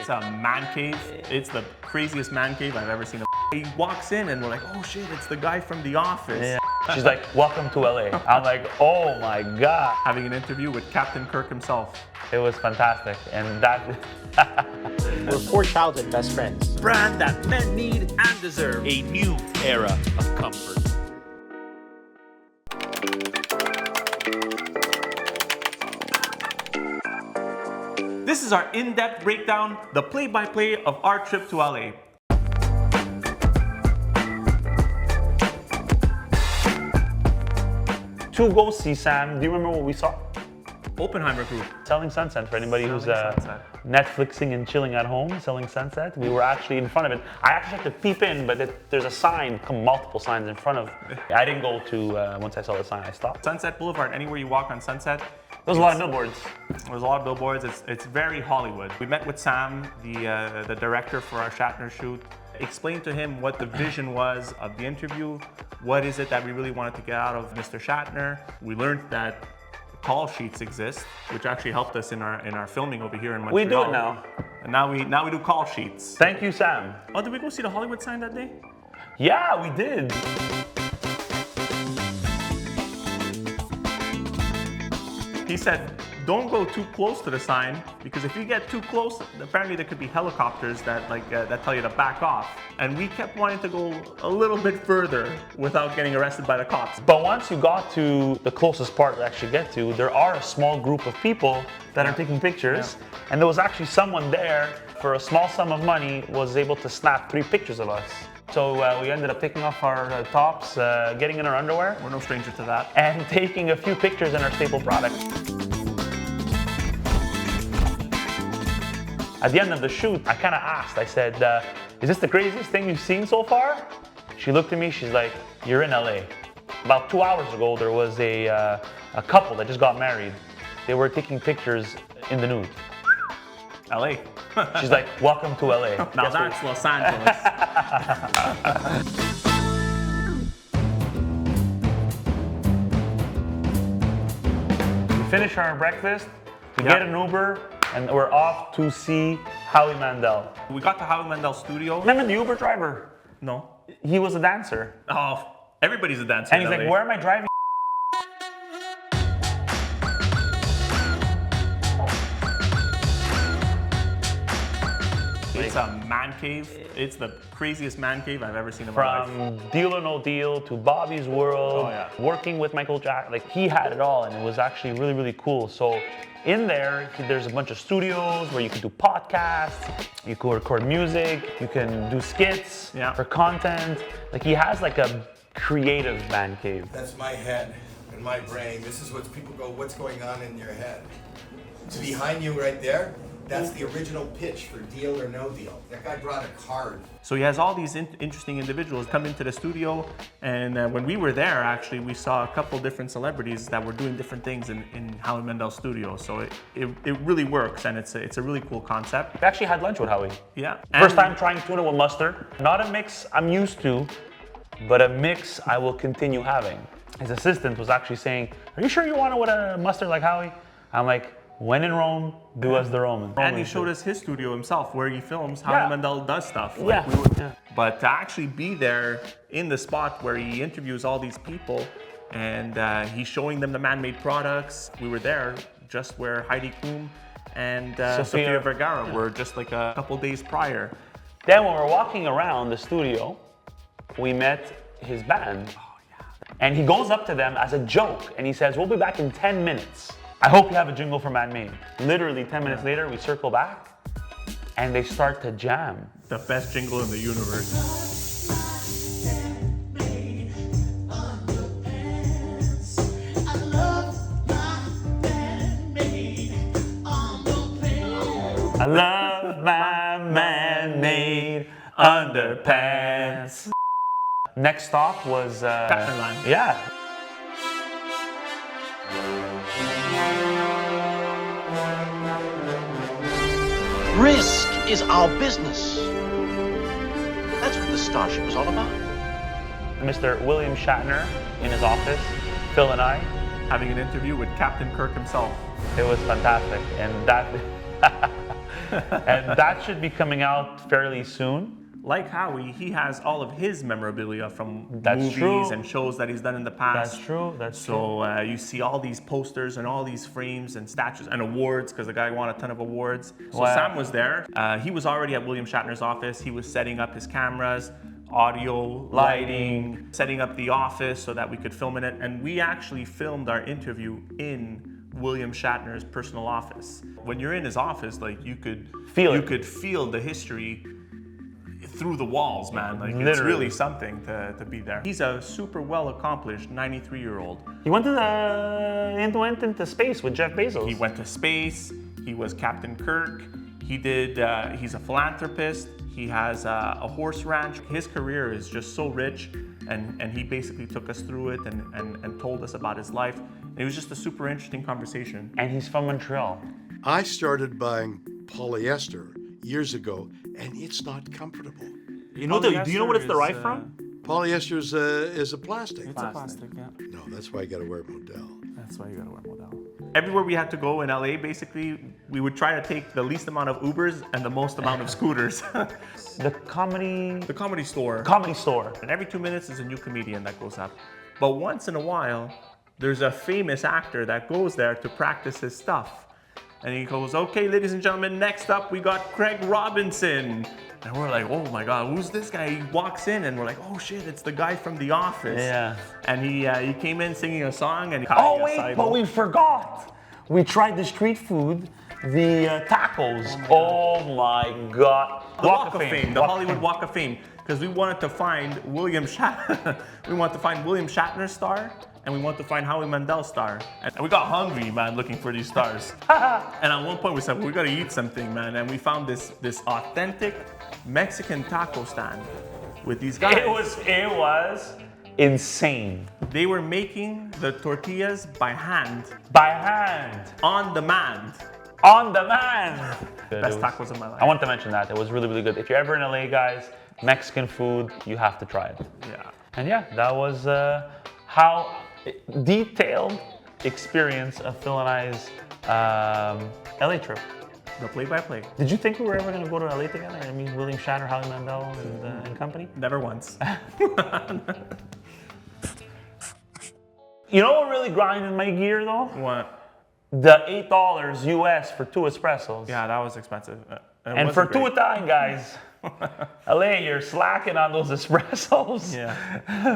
It's a man cave. It's the craziest man cave I've ever seen. He walks in and we're like, oh shit, it's the guy from The Office. Yeah. She's like, welcome to LA. I'm like, oh my God. Having an interview with Captain Kirk himself. It was fantastic. And that... We're 4 childhood best friends. Brand that men need and deserve. A new era of comfort. This is our in-depth breakdown, the play-by-play of our trip to LA. To go see Sam, do you remember what we saw? Oppenheimer Group. Selling Sunset, for anybody who's Sunset. Netflixing and chilling at home, Selling Sunset. We were actually in front of it. I actually had to peep in, but there's a sign, multiple signs in front of. I didn't go to, once I saw the sign, I stopped. Sunset Boulevard, anywhere you walk on Sunset. There's a lot of billboards. There's a lot of billboards. It's very Hollywood. We met with Sam, the director for our Shatner shoot. Explained to him what the vision was of the interview. What is it that we really wanted to get out of Mr. Shatner? We learned that call sheets exist, which actually helped us in our filming over here in Montreal. We do it now. And now we do call sheets. Thank you, Sam. Oh, did we go see the Hollywood sign that day? Yeah, we did. He said, don't go too close to the sign, because if you get too close, apparently there could be helicopters that that tell you to back off. And we kept wanting to go a little bit further without getting arrested by the cops. But once you got to the closest part to actually get to, there are a small group of people that are taking pictures. Yeah. And there was actually someone there, for a small sum of money, was able to snap 3 pictures of us. So we ended up taking off our tops, getting in our underwear. We're no stranger to that. And taking a few pictures in our staple product. At the end of the shoot, I kind of asked, I said, is this the craziest thing you've seen so far? She looked at me, she's like, you're in LA. About 2 hours ago, there was a couple that just got married. They were taking pictures in the nude. LA. She's like, welcome to LA. Now that's Los Angeles. We finish our breakfast, we get an Uber, and we're off to see Howie Mandel. We got to Howie Mandel's studio. Remember the Uber driver? No. He was a dancer. Oh, everybody's a dancer. And he's like, where am I driving? It's a man cave. It's the craziest man cave I've ever seen in my life. From Deal or No Deal to Bobby's World, working with Michael Jackson, like he had it all, and it was actually really, really cool. So in there, there's a bunch of studios where you can do podcasts, you can record music, you can do skits for content. Like he has like a creative man cave. That's my head and my brain. This is what people go, what's going on in your head? So behind you right there, that's the original pitch for Deal or No Deal. That guy brought a card. So he has all these interesting individuals come into the studio, and when we were there, actually, we saw a couple different celebrities that were doing different things in Howie Mandel's studio. So it really works, and it's a really cool concept. We actually had lunch with Howie. Yeah. First time trying tuna with mustard. Not a mix I'm used to, but a mix I will continue having. His assistant was actually saying, are you sure you want it with a mustard like Howie? I'm like, when in Rome, do as the Romans. And he showed us his studio himself, where he films how Mandel does stuff. But to actually be there in the spot where he interviews all these people, and he's showing them the man-made products. We were there just where Heidi Klum and Sofia Vergara were just like a couple days prior. Then when we're walking around the studio, we met his band. And he goes up to them as a joke, and he says, we'll be back in 10 minutes. I hope you have a jingle for Man-Made. Literally 10 minutes later, we circle back, and they start to jam. The best jingle in the universe. I love my man-made underpants. Next stop was Shatner line. Yeah. Risk is our business. That's what the Starship was all about. Mr. William Shatner in his office, Phil and I. Having an interview with Captain Kirk himself. It was fantastic, and that And that should be coming out fairly soon. Like Howie, he has all of his memorabilia from That's movies true. and shows that he's done in the past. That's true. That's true. So you see all these posters and all these frames and statues and awards, because the guy won a ton of awards. So Wow. Sam was there. He was already at William Shatner's office. He was setting up his cameras, audio, lighting, setting up the office so that we could film in it. And we actually filmed our interview in William Shatner's personal office. When you're in his office, like you could feel the history through the walls, man. Like it's really something to be there. He's a super well accomplished 93-year-old. He went into space with Jeff Bezos. He went to space. He was Captain Kirk. He's a philanthropist. He has a horse ranch. His career is just so rich, and he basically took us through it and told us about his life. And it was just a super interesting conversation. And he's from Montreal. I started buying polyester years ago, and it's not comfortable. Do you know what it's derived from? Polyester is a plastic. It's a plastic, yeah. No, that's why you got to wear Model. That's why you gotta wear Model. Everywhere we had to go in LA, basically, we would try to take the least amount of Ubers and the most amount of scooters. The comedy store. Comedy store. And every 2 minutes is a new comedian that goes up. But once in a while, there's a famous actor that goes there to practice his stuff. And he goes, okay, ladies and gentlemen, next up we got Craig Robinson. And we're like, oh my God, who's this guy? He walks in and we're like, oh shit, it's the guy from The Office. Yeah. And he came in singing a song and Oh wait, but we forgot. We tried the street food, the tacos. Oh my God. The Walk of Fame, the Hollywood Walk of Fame. Because we wanted to find William Shatner's star, and we wanted to find Howie Mandel's star. And we got hungry, man, looking for these stars. And at one point we said, well, we gotta eat something, man. And we found this authentic Mexican taco stand with these guys. It was insane. They were making the tortillas by hand. By hand. On demand. On demand. Best tacos of my life. I want to mention that. It was really, really good. If you're ever in LA, guys, Mexican food, you have to try it. Yeah. And yeah, that was how detailed experience of Phil and I's LA trip. The play-by-play. Did you think we were ever going to go to LA together? I mean, William Shatner, Howie Mandel, and company? Never once. You know what really grinded my gear though? What? The $8 US for 2 espressos. Yeah, that was expensive. And for 2 Italian guys, LA, you're slacking on those espressos. Yeah.